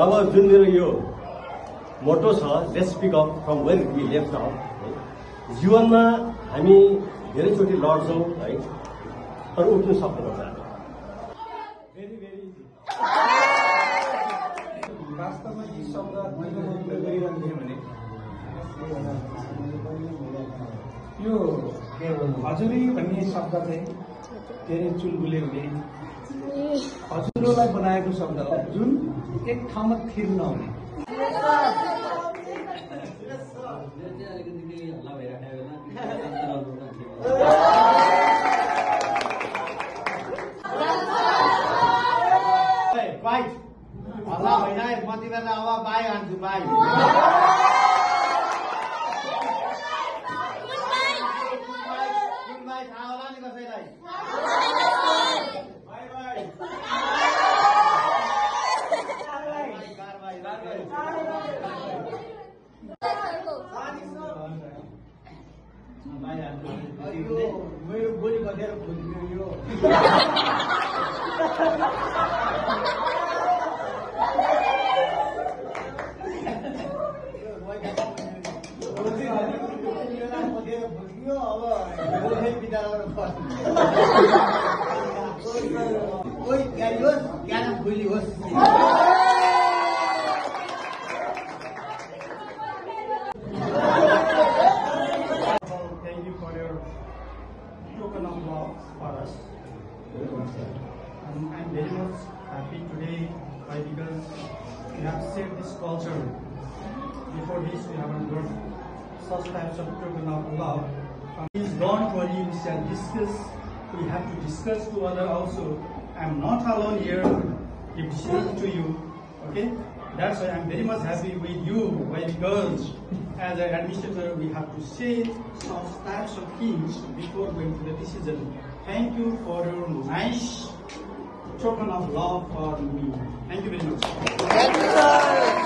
अब जुन मेरो यो मोटो छ let's pick up from where we left off. जीवनमा हामी धेरैचोटि लड्छौँ है, तर उठ्नु सक्नुपर्छ। Very very easy. वास्तवमा यी शब्द मैले प्रयोग गरिरहन्थेँ भने यो हजुरी भन्ने शब्द चाहिँ धेरै चुलबुले हुने हजुरलाई बनाएको शब्द हो, जुन एक ठाउँमा थिर नहुने। हल्ला भइरहेको म तिमीहरूलाई अब बाई हान्छु बाई। थाहा होला नि कसैलाई? मेरो गोली बजेर खोज्यो यो। कोही क्यारी होस् क्यारम खुली होस्। Thank you for your token of love for us. And I'm very much happy today because we have set this culture. Before this, we haven't got such types of token of love. Please don't worry, we shall discuss. We have to discuss to other also. I'm not alone here. Give decision to you. Okay? That's why I'm very much happy with you. Why? Because as an administrator, we have to say some types of things before going to the decision. Thank you for your nice token of love for me. Thank you very much. Thank you, sir.